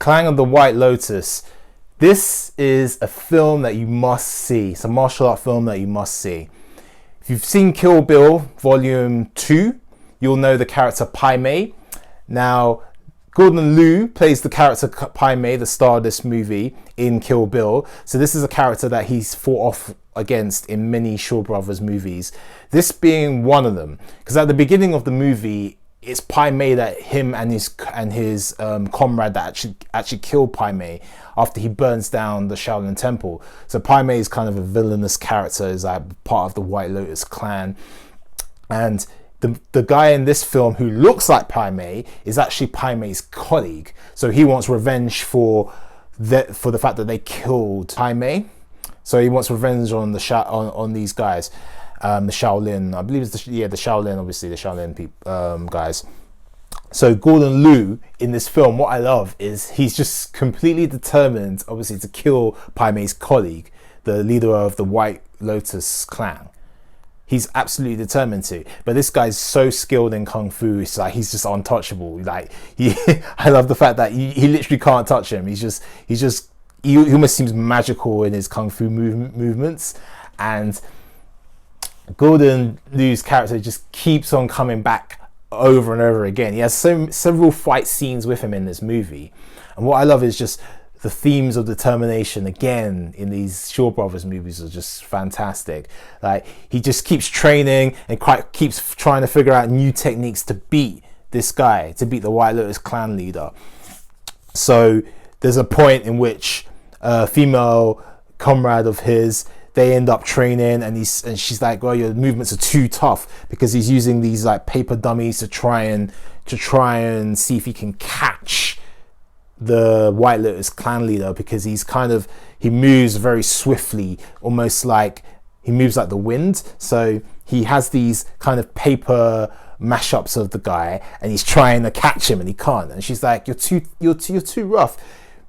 Clan of the White Lotus. This is a film that you must see. It's a martial art film that you must see. If you've seen Kill Bill Volume 2, you'll know the character Pai Mei. Now, Gordon Liu plays the character Pai Mei, the star of this movie, in Kill Bill. So this is a character that he's fought off against in many Shaw Brothers movies. This being one of them. Because at the beginning of the movie, it's Pai Mei that him and his comrade that actually killed Pai Mei after he burns down the Shaolin Temple. So Pai Mei is kind of a villainous character, is like part of the White Lotus clan. And the guy in this film who looks like Pai Mei is actually Pai Mei's colleague. So he wants revenge for the fact that they killed Pai Mei. So he wants revenge on on these guys. The Shaolin, I believe it's the Shaolin, obviously the Shaolin guys. So Gordon Liu in this film, what I love is he's just completely determined, obviously, to kill Pai Mei's colleague, the leader of the White Lotus clan. He's absolutely determined to. But this guy's so skilled in kung fu, it's like he's just untouchable. Like I love the fact that he literally can't touch him. He almost seems magical in his kung fu movements, and Gordon Liu's character just keeps on coming back over and over again. He has several fight scenes with him in this movie, and what I love is just the themes of determination again in these Shaw Brothers movies are just fantastic. Like he just keeps training and keeps trying to figure out new techniques to beat this guy, to beat the White Lotus clan leader. So there's a point in which a female comrade of his, they end up training, and she's like, well, your movements are too tough, because he's using these like paper dummies to try and see if he can catch the White Lotus clan leader, because he moves very swiftly, almost like he moves like the wind. So he has these kind of paper mashups of the guy, and he's trying to catch him and he can't. And she's like, you're too rough.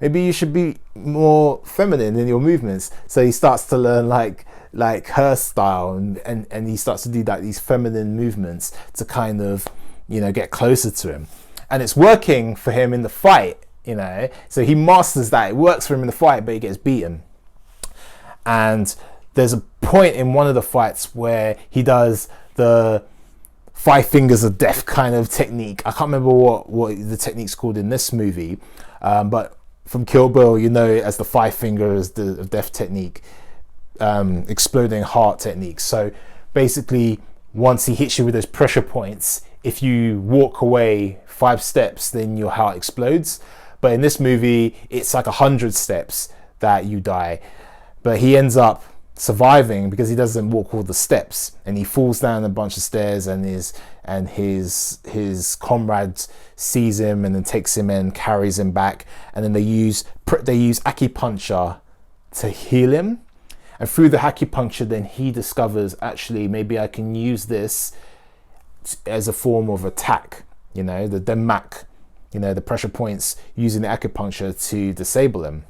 Maybe you should be more feminine in your movements. So he starts to learn like her style, and he starts to do like these feminine movements to kind of, get closer to him. And it's working for him in the fight, So he masters that. It works for him in the fight, but he gets beaten. And there's a point in one of the fights where he does the 5 fingers of death kind of technique. I can't remember what the technique's called in this movie, but from Kill Bill, it as the 5 fingers of death technique, exploding heart technique. So basically, once he hits you with those pressure points, if you walk away 5 steps, then your heart explodes. But in this movie, it's like 100 steps that you die. But he ends up surviving because he doesn't walk all the steps, and he falls down a bunch of stairs, and his comrade sees him and then takes him in, carries him back, and then they use acupuncture to heal him. And through the acupuncture, then he discovers, actually, maybe I can use this as a form of attack, the Denmak, the pressure points, using the acupuncture to disable him.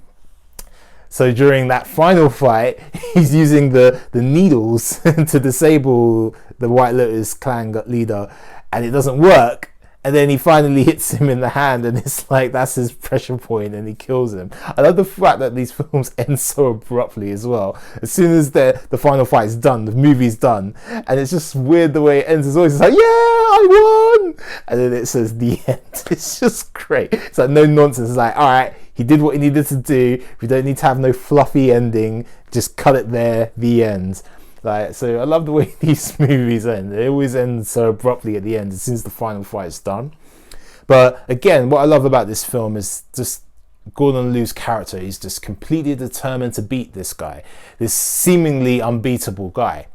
So during that final fight, he's using the needles to disable the White Lotus clan leader, and it doesn't work. And then he finally hits him in the hand, and it's like that's his pressure point, and he kills him. I love the fact that these films end so abruptly as well. As soon as the final fight is done, the movie's done, and it's just weird the way it ends. It's always like, yeah, I won, and then it says the end. It's just great. It's like no nonsense. It's like, all right, he did what he needed to do. We don't need to have no fluffy ending. Just cut it there. The end. So I love the way these movies end. They always end so abruptly at the end as soon as the final fight is done. But again, what I love about this film is just Gordon Liu's character. He's just completely determined to beat this guy, this seemingly unbeatable guy.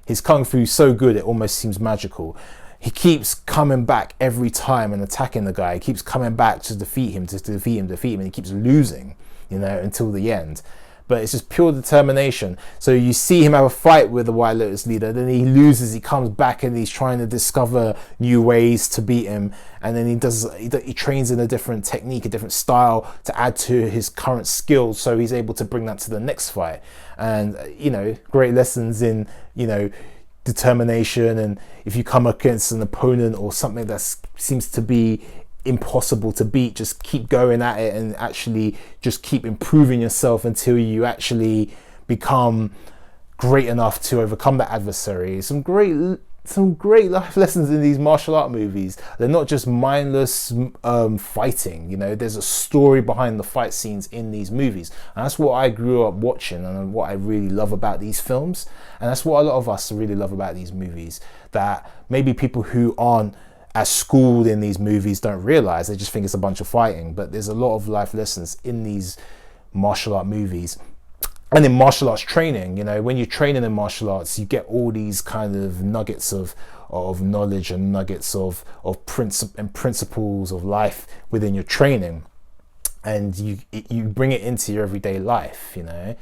His kung fu is so good it almost seems magical. He keeps coming back every time and attacking the guy. He keeps coming back to defeat him, and he keeps losing, until the end. But it's just pure determination. So you see him have a fight with the White Lotus leader, then he loses, he comes back and he's trying to discover new ways to beat him, and then he trains in a different technique, a different style to add to his current skills, so he's able to bring that to the next fight. And great lessons in determination, and if you come against an opponent or something that seems to be impossible to beat. Just keep going at it and actually just keep improving yourself until you actually become great enough to overcome the adversary. Some great life lessons in these martial art movies. They're not just mindless fighting, you know, there's a story behind the fight scenes in these movies. And that's what I grew up watching and what I really love about these films. And that's what a lot of us really love about these movies, that maybe people who aren't as schooled in these movies don't realize. They just think it's a bunch of fighting, but there's a lot of life lessons in these martial art movies. And in martial arts training, you know, when you're training in martial arts, you get all these kind of nuggets of knowledge and nuggets of principles of life within your training, and you bring it into your everyday life, you know.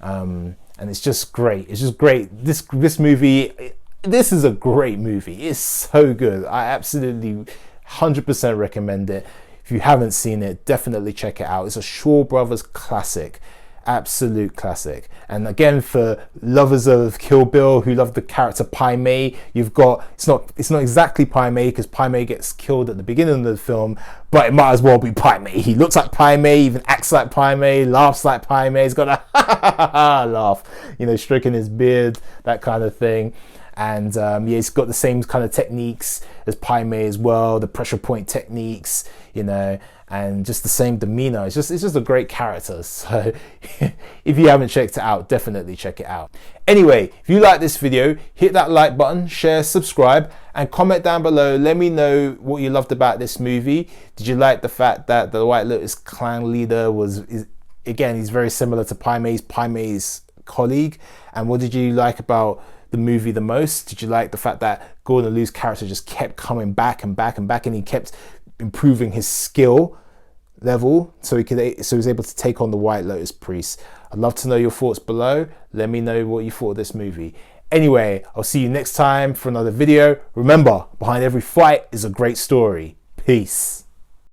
And it's just great. It's just great. This movie, this is a great movie. It's so good. I absolutely 100% recommend it. If you haven't seen it, definitely check it out. It's a Shaw Brothers classic. Absolute classic. And again, for lovers of Kill Bill who love the character Pai Mei, you've got, it's not exactly Pai Mei, because Pai Mei gets killed at the beginning of the film, but it might as well be Pai Mei. He looks like Pai Mei, even acts like Pai Mei, laughs like Pai Mei. He's got a laugh, you know, stroking his beard, that kind of thing. And yeah, he's got the same kind of techniques as Pai Mei as well, the pressure point techniques, you know, and just the same demeanor. It's just a great character. So if you haven't checked it out, definitely check it out. Anyway, if you like this video, hit that like button, share, subscribe, and comment down below. Let me know what you loved about this movie. Did you like the fact that the White Lotus clan leader again, he's very similar to Pai Mei's colleague? And what did you like about the movie the most? Did you like the fact that Gordon Liu's character just kept coming back and back and back, and he kept improving his skill level so he was able to take on the White Lotus priest? I'd love to know your thoughts below. Let me know what you thought of this movie. Anyway, I'll see you next time for another video. Remember, behind every fight is a great story. Peace.